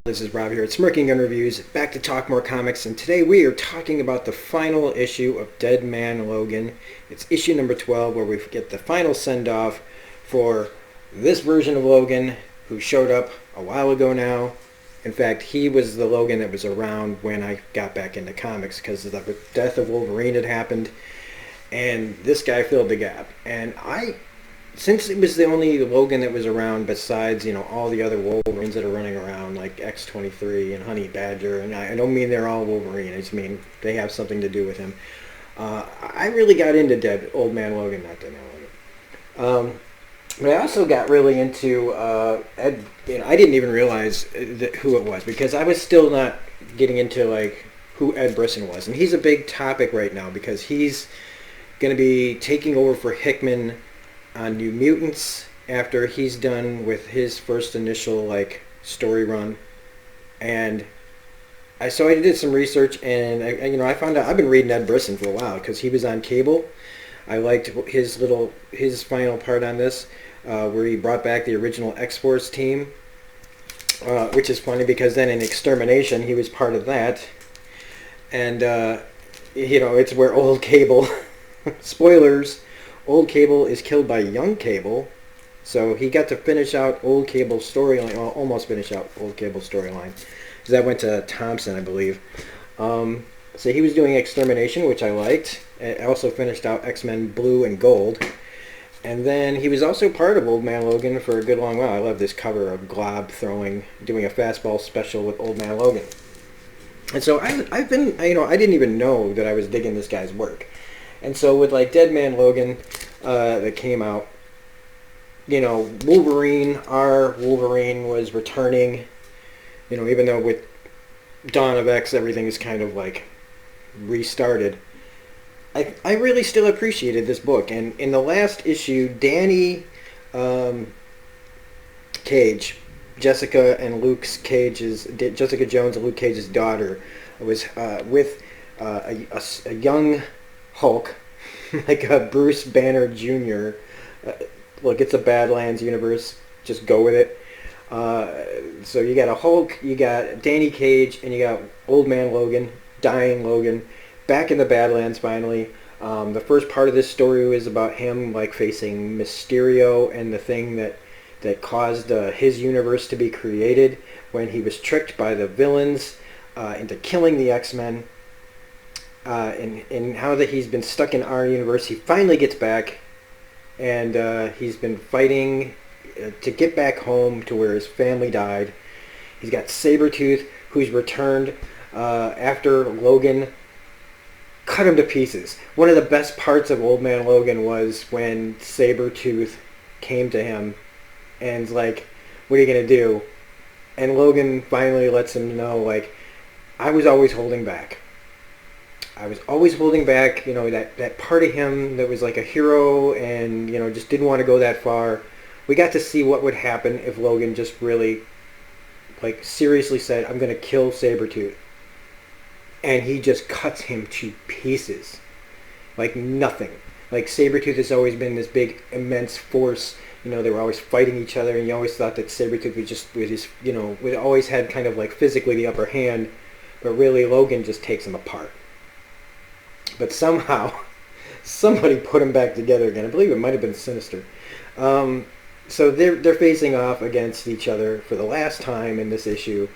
This is Rob here at Smirking Gun Reviews, back to talk more comics, and today we are talking about the final issue of Dead Man Logan. It's issue number 12, where we get the final send-off for this version of Logan, who showed up a while ago now. In fact, he was the Logan that was around when I got back into comics, because the death of Wolverine had happened, and this guy filled the gap. And since it was the only Logan that was around besides, all the other Wolverines that are running around, like X-23 and Honey Badger, and I don't mean they're all Wolverine, I just mean they have something to do with him. I really got into Old Man Logan, not Dead Man Logan. But I also got really into Ed. I didn't even realize who it was, because I was still not getting into who Ed Brisson was. And he's a big topic right now, because he's going to be taking over for Hickman on New Mutants after he's done with his first initial story run. And so I did some research, and I found out I've been reading Ed Brisson for a while because he was on Cable. I liked his final part on this, where he brought back the original X-Force team, which is funny because then in Extermination he was part of that, and it's where old Cable, spoilers, old Cable is killed by young Cable, so he got to finish out old Cable's storyline, well, almost finish out old Cable's storyline, because that went to Thompson, I believe. So he was doing Extermination, which I liked. I also finished out X-Men Blue and Gold. And then he was also part of Old Man Logan for a good long while. I love this cover of Glob doing a fastball special with Old Man Logan. And so I've been, I didn't even know that I was digging this guy's work. And so with Dead Man Logan that came out, Wolverine was returning, even though with Dawn of X everything is kind of restarted. I really still appreciated this book. And in the last issue, Danny Cage, Jessica Jones and Luke Cage's daughter, was with a young Hulk, like a Bruce Banner Jr. Look, it's a Badlands universe. Just go with it. So you got a Hulk, you got Danny Cage, and you got Old Man Logan, dying Logan, back in the Badlands finally. The first part of this story was about him facing Mysterio and the thing that caused his universe to be created when he was tricked by the villains into killing the X-Men. And how that he's been stuck in our universe. He finally gets back, and he's been fighting to get back home to where his family died. He's got Sabretooth, who's returned after Logan cut him to pieces. One of the best parts of Old Man Logan was when Sabretooth came to him and's like, what are you going to do? And Logan finally lets him know, I was always holding back. I was always holding back, that part of him that was like a hero and, just didn't want to go that far. We got to see what would happen if Logan just really, seriously said, I'm going to kill Sabretooth. And he just cuts him to pieces. Like nothing. Sabretooth has always been this big, immense force. They were always fighting each other, and you always thought that Sabretooth would always had kind of physically the upper hand. But really, Logan just takes him apart. But somehow, somebody put them back together again. I believe it might have been Sinister. So they're facing off against each other for the last time in this issue.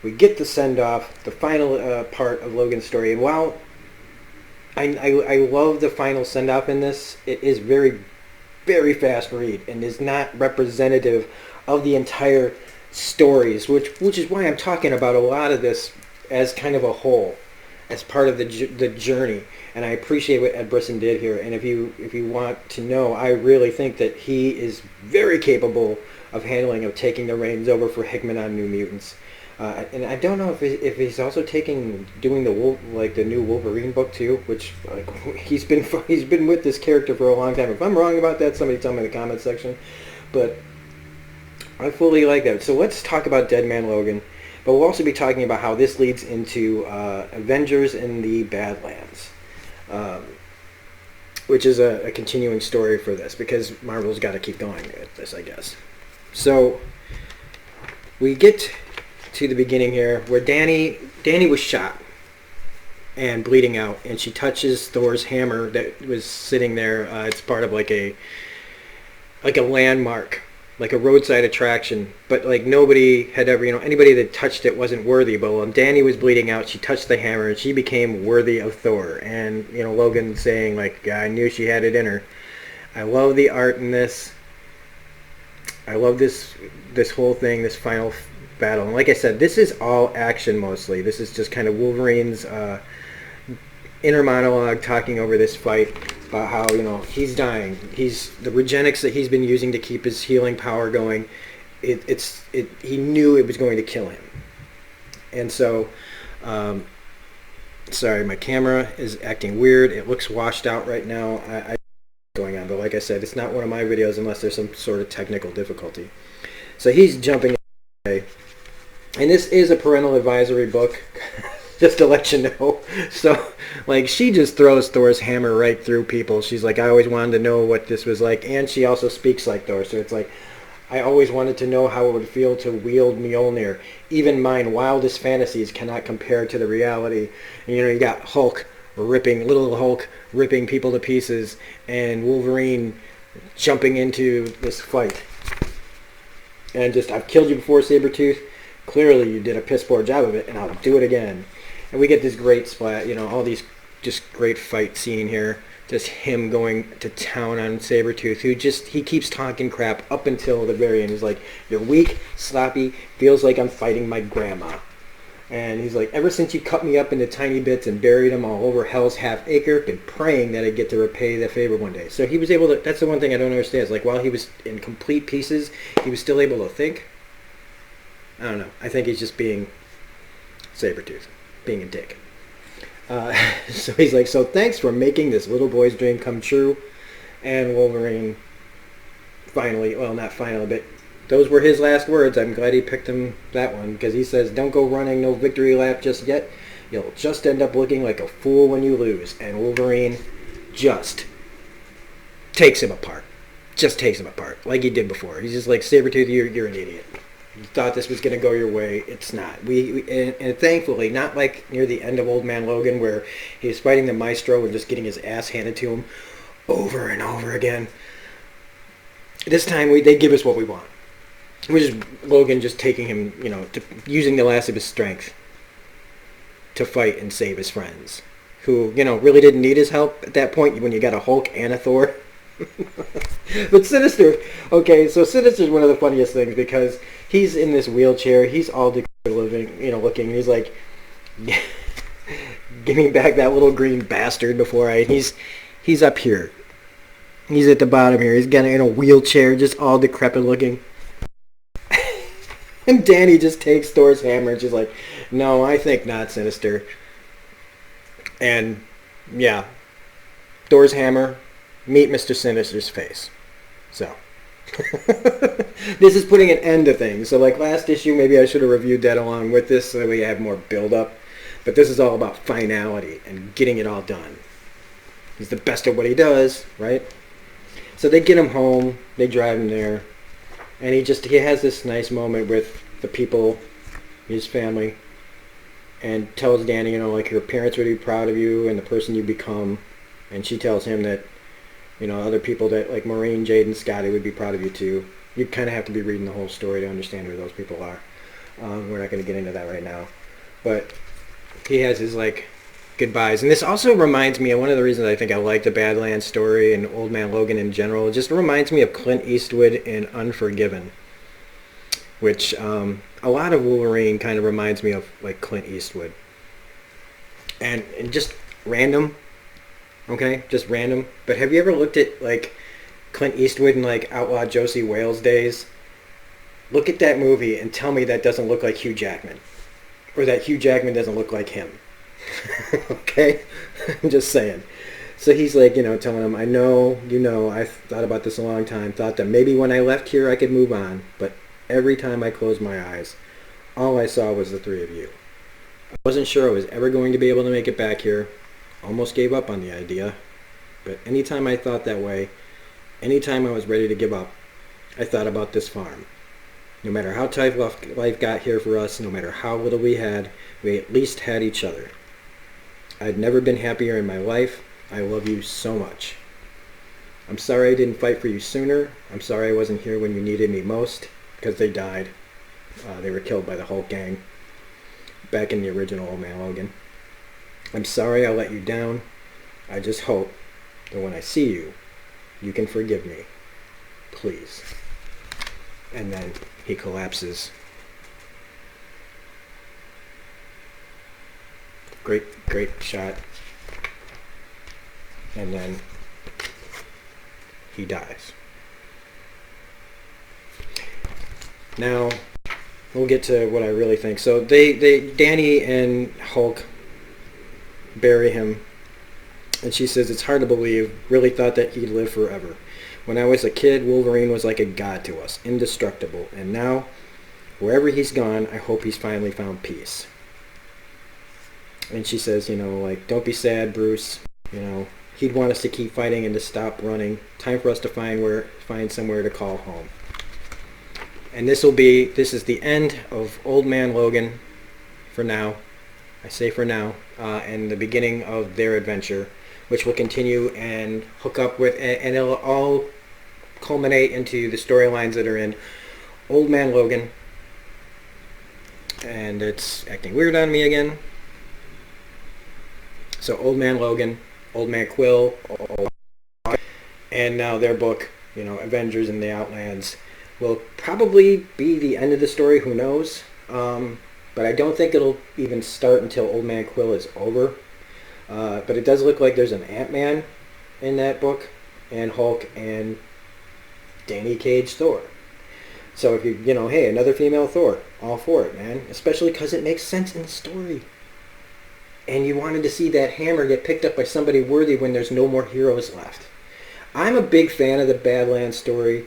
We get the send-off, the final part of Logan's story. And while I love the final send-off in this, it is very, very fast read and is not representative of the entire stories, which is why I'm talking about a lot of this as kind of a whole, as part of the journey. And I appreciate what Ed Brisson did here. And if you want to know, I really think that he is very capable of taking the reins over for Hickman on New Mutants. And I don't know if he's also doing the new Wolverine book too, which he's been with this character for a long time. If I'm wrong about that, somebody tell me in the comments section. But I fully like that. So let's talk about Dead Man Logan. But we'll also be talking about how this leads into Avengers in the Badlands, which is a continuing story for this, because Marvel's got to keep going with this, I guess. So we get to the beginning here where Danny was shot and bleeding out, and she touches Thor's hammer that was sitting there. It's part of like a landmark, like a roadside attraction, but like nobody had ever, anybody that touched it wasn't worthy. But when Danny was bleeding out, she touched the hammer and she became worthy of Thor. And Logan saying like, yeah, I knew she had it in her. I love the art in this. I love this whole thing, this final battle. And like I said, this is all action mostly. This is just kind of Wolverine's inner monologue talking over this fight about how he's dying. The Regenics that he's been using to keep his healing power going. He knew it was going to kill him, and so. Sorry, my camera is acting weird. It looks washed out right now. I going on, but like I said, it's not one of my videos unless there's some sort of technical difficulty. So he's jumping away, and this is a parental advisory book. Just to let you know. So, like, she just throws Thor's hammer right through people. She's like, I always wanted to know what this was like. And she also speaks like Thor. So it's like, I always wanted to know how it would feel to wield Mjolnir. Even mine wildest fantasies cannot compare to the reality. And, you got little Hulk ripping people to pieces, and Wolverine jumping into this fight. And just, I've killed you before, Sabretooth. Clearly you did a piss poor job of it, and I'll do it again. And we get this great splat, all these just great fight scene here. Just him going to town on Sabretooth, who he keeps talking crap up until the very end. He's like, you're weak, sloppy, feels like I'm fighting my grandma. And he's like, ever since you cut me up into tiny bits and buried them all over Hell's Half-Acre, been praying that I'd get to repay the favor one day. So he was able to, that's the one thing I don't understand. Is like, while he was in complete pieces, he was still able to think. I don't know. I think he's just being Sabretooth. Being a dick. So he's like, so thanks for making this little boy's dream come true. And Wolverine finally, well, not finally, but those were his last words. I'm glad he picked him that one, because he says, don't go running no victory lap just yet. You'll just end up looking like a fool when you lose. And Wolverine just takes him apart. Just takes him apart, like he did before. He's just like, Sabretooth, you're an idiot. You thought this was going to go your way. It's not. And thankfully, not like near the end of Old Man Logan, where he's fighting the Maestro and just getting his ass handed to him over and over again. This time, they give us what we want. Which is Logan just taking him, using the last of his strength to fight and save his friends. Who, really didn't need his help at that point when you got a Hulk and a Thor. But Sinister, okay, so Sinister's one of the funniest things, because he's in this wheelchair, he's all decrepit looking, and he's like, give me back that little green bastard before he's up here. He's at the bottom here, he's got in a wheelchair, just all decrepit looking. And Danny just takes Thor's hammer and she's like, no, I think not, Sinister. And, yeah, Thor's hammer, meet Mr. Sinister's face. So, this is putting an end to things. So, like last issue, maybe I should have reviewed that along with this so that we have more build-up. But this is all about finality and getting it all done. He's the best at what he does, right? So they get him home, they drive him there, and he has this nice moment with the people, his family, and tells Danny, like, your parents would be proud of you and the person you become. And she tells him that, other people that, like Maureen, Jade, and Scotty would be proud of you too. You kind of have to be reading the whole story to understand who those people are. We're not going to get into that right now. But he has his, like, goodbyes. And this also reminds me of one of the reasons I think I like the Badlands story and Old Man Logan in general. It just reminds me of Clint Eastwood in Unforgiven, which a lot of Wolverine kind of reminds me of, like, Clint Eastwood. And just random, okay? Just random. But have you ever looked at, like, Clint Eastwood in, like, Outlaw Josie Wales days? Look at that movie and tell me that doesn't look like Hugh Jackman. Or that Hugh Jackman doesn't look like him. Okay? I'm just saying. So he's like, telling him, I know, I've thought about this a long time, thought that maybe when I left here I could move on, but every time I closed my eyes, all I saw was the three of you. I wasn't sure I was ever going to be able to make it back here. Almost gave up on the idea. But anytime I thought that way, anytime I was ready to give up, I thought about this farm. No matter how tough life got here for us, no matter how little we had, we at least had each other. I'd never been happier in my life. I love you so much. I'm sorry I didn't fight for you sooner. I'm sorry I wasn't here when you needed me most, because they died. They were killed by the Hulk gang back in the original Old Man Logan. I'm sorry I let you down. I just hope that when I see you, you can forgive me. Please. And then he collapses. Great shot. And then he dies. Now, we'll get to what I really think. So Danny and Hulk bury him, and she says, it's hard to believe, really thought that he'd live forever. When I was a kid, Wolverine was like a god to us, indestructible, and now, wherever he's gone, I hope he's finally found peace. And she says, like, don't be sad, Bruce, he'd want us to keep fighting and to stop running. Time for us to find somewhere to call home. And this is the end of Old Man Logan for now. I say for now, and the beginning of their adventure, which will continue and hook up with, and it'll all culminate into the storylines that are in Old Man Logan. And it's acting weird on me again. So Old Man Logan, Old Man Quill, and now their book, Avengers in the Outlands, will probably be the end of the story. Who knows? But I don't think it'll even start until Old Man Quill is over. But it does look like there's an Ant-Man in that book, and Hulk, and Danny Cage Thor. So if hey, another female Thor, all for it, man. Especially because it makes sense in the story. And you wanted to see that hammer get picked up by somebody worthy when there's no more heroes left. I'm a big fan of the Badlands story.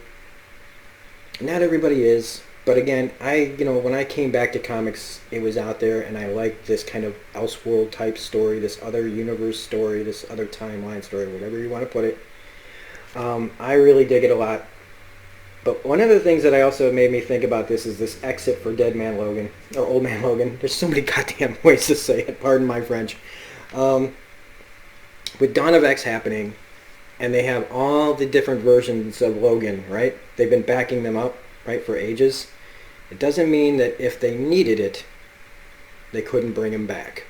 Not everybody is. But again, when I came back to comics, it was out there, and I liked this kind of Elseworld type story, this other universe story, this other timeline story, whatever you want to put it. I really dig it a lot. But one of the things that I also made me think about this is this exit for Dead Man Logan, or Old Man Logan. There's so many goddamn ways to say it, pardon my French. With Dawn of X happening, and they have all the different versions of Logan, right? They've been backing them up, right, for ages. It doesn't mean that if they needed it, they couldn't bring him back.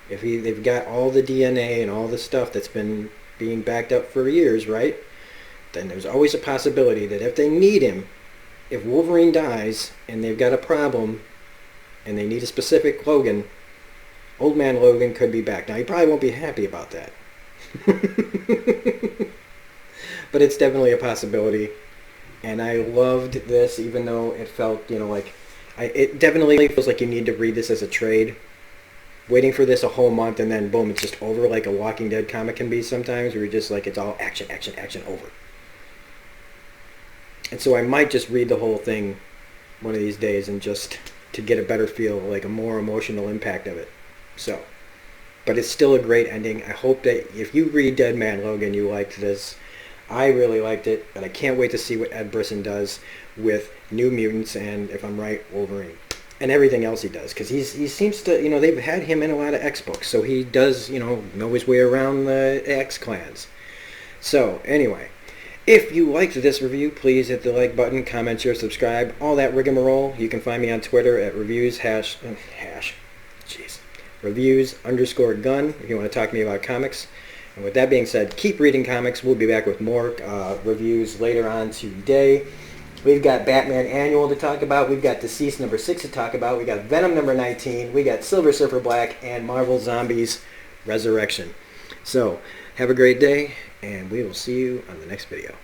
If they've got all the DNA and all the stuff that's been being backed up for years, right? Then there's always a possibility that if they need him, if Wolverine dies and they've got a problem and they need a specific Logan, Old Man Logan could be back. Now, he probably won't be happy about that. But it's definitely a possibility. And I loved this, even though it felt, it definitely feels like you need to read this as a trade. Waiting for this a whole month and then boom, it's just over, like a Walking Dead comic can be sometimes, where you're just like, it's all action, action, action, over. And so I might just read the whole thing one of these days and just to get a better feel, like a more emotional impact of it. So, but it's still a great ending. I hope that if you read Dead Man Logan, you liked this. I really liked it, and I can't wait to see what Ed Brisson does with New Mutants and, if I'm right, Wolverine. And everything else he does, because he seems to, they've had him in a lot of X books, so he does, know his way around the X clans. So, anyway, if you liked this review, please hit the like button, comment, share, subscribe, all that rigmarole. You can find me on Twitter at reviews_gun, if you want to talk to me about comics. And with that being said, keep reading comics. We'll be back with more reviews later on today. We've got Batman Annual to talk about. We've got Deceased number 6 to talk about. We got Venom number 19. We got Silver Surfer Black and Marvel Zombies Resurrection. So, have a great day, and we will see you on the next video.